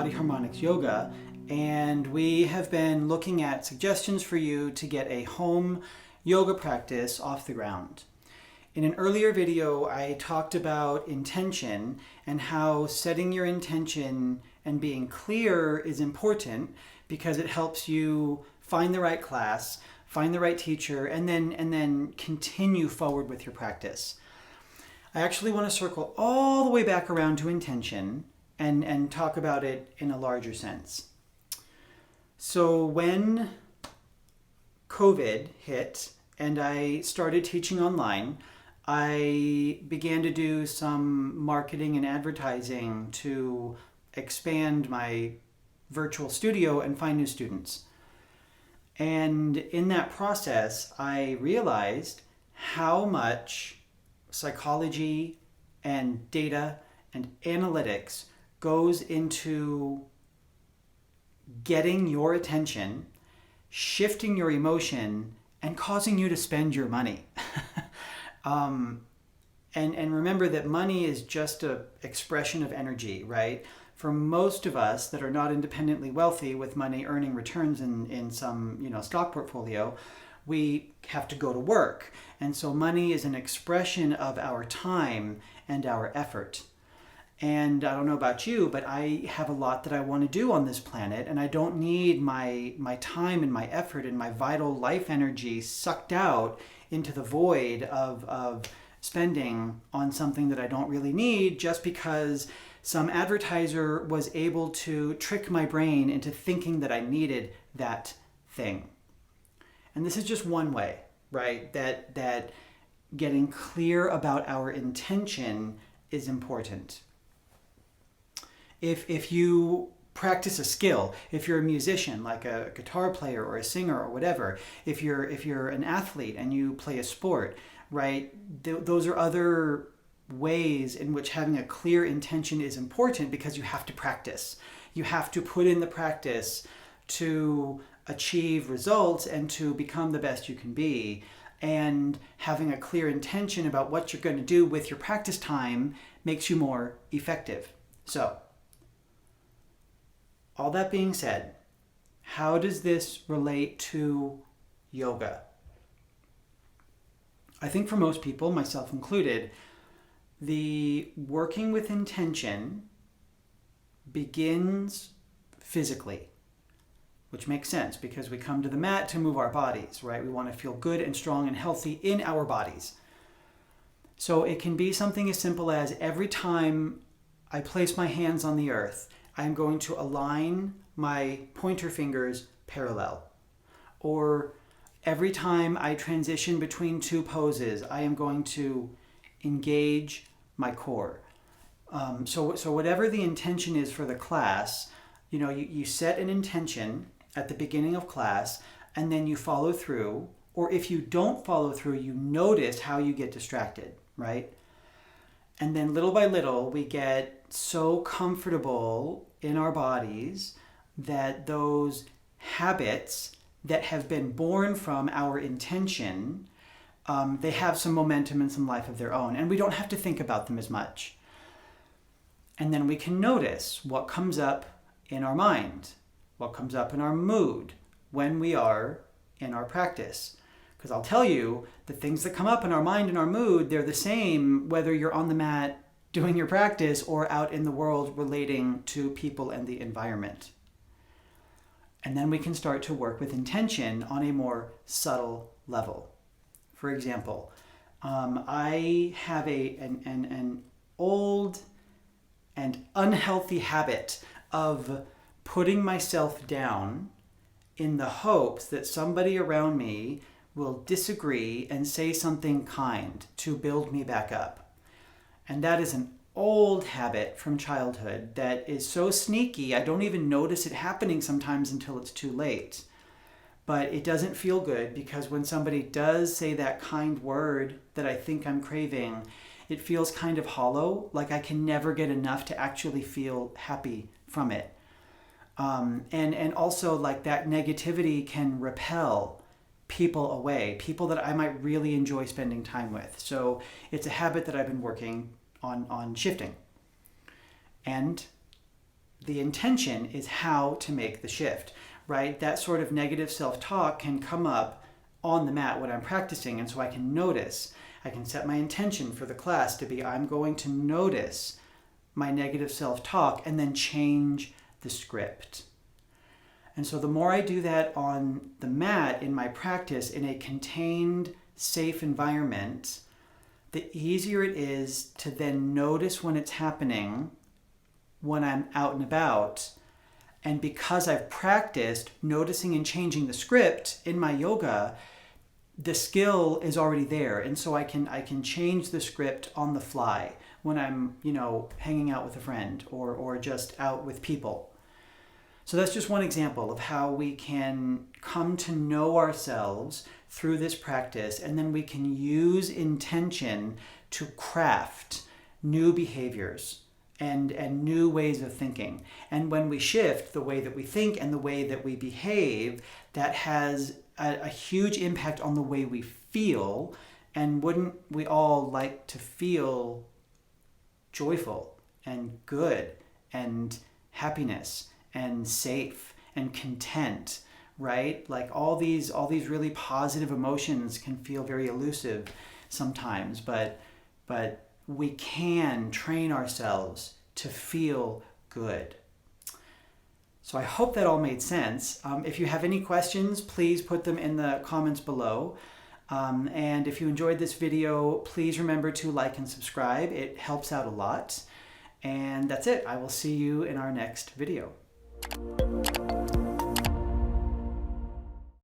Body Harmonics Yoga, and we have been looking at suggestions for you to get a home yoga practice off the ground. In an earlier video, I talked about intention and how setting your intention and being clear is important because it helps you find the right class, find the right teacher, and then continue forward with your practice. I actually want to circle all the way back around to intention and talk about it in a larger sense. So when COVID hit and I started teaching online, I began to do some marketing and advertising to expand my virtual studio and find new students. And in that process, I realized how much psychology and data and analytics goes into getting your attention, shifting your emotion, and causing you to spend your money. And remember that money is just an expression of energy, right? For most of us that are not independently wealthy with money earning returns in some stock portfolio, we have to go to work. And so money is an expression of our time and our effort. And I don't know about you, but I have a lot that I want to do on this planet, and I don't need my time and my effort and my vital life energy sucked out into the void of spending on something that I don't really need just because some advertiser was able to trick my brain into thinking that I needed that thing. And this is just one way, right? That getting clear about our intention is important. If you practice a skill, if you're a musician, like a guitar player or a singer or whatever, if you're an athlete and you play a sport, right? Those are other ways in which having a clear intention is important because you have to practice. You have to put in the practice to achieve results and to become the best you can be. And having a clear intention about what you're going to do with your practice time makes you more effective. So, all that being said, how does this relate to yoga? I think for most people, myself included, the working with intention begins physically, which makes sense because we come to the mat to move our bodies, right? We want to feel good and strong and healthy in our bodies. So it can be something as simple as every time I place my hands on the earth, I'm going to align my pointer fingers parallel. Or every time I transition between two poses, I am going to engage my core. So whatever the intention is for the class, you set an intention at the beginning of class and then you follow through. Or if you don't follow through, you notice how you get distracted, right? And then little by little, we get so comfortable in our bodies that those habits that have been born from our intention, they have some momentum and some life of their own. And we don't have to think about them as much. And then we can notice what comes up in our mind, what comes up in our mood when we are in our practice. Because I'll tell you, the things that come up in our mind and our mood, they're the same whether you're on the mat doing your practice or out in the world relating to people and the environment. And then we can start to work with intention on a more subtle level. For example, I have an old and unhealthy habit of putting myself down in the hopes that somebody around me will disagree and say something kind to build me back up. And that is an old habit from childhood that is so sneaky, I don't even notice it happening sometimes until it's too late. But it doesn't feel good because when somebody does say that kind word that I think I'm craving, it feels kind of hollow, like I can never get enough to actually feel happy from it. And also like that negativity can repel people away, people that I might really enjoy spending time with. So it's a habit that I've been working on shifting. And the intention is how to make the shift, right? That sort of negative self-talk can come up on the mat when I'm practicing, and so I can notice. I can set my intention for the class to be, I'm going to notice my negative self-talk and then change the script. And so the more I do that on the mat in my practice in a contained, safe environment, the easier it is to then notice when it's happening when I'm out and about. And because I've practiced noticing and changing the script in my yoga, the skill is already there. And so I can change the script on the fly when I'm, hanging out with a friend or just out with people. So that's just one example of how we can come to know ourselves through this practice, and then we can use intention to craft new behaviors and new ways of thinking. And when we shift the way that we think and the way that we behave, that has a huge impact on the way we feel. And wouldn't we all like to feel joyful and good and happiness and safe and content, right? Like all these really positive emotions can feel very elusive sometimes, but we can train ourselves to feel good. So I hope that all made sense. If you have any questions, please put them in the comments below. And if you enjoyed this video, please remember to like and subscribe. It helps out a lot. And that's it. I will see you in our next video.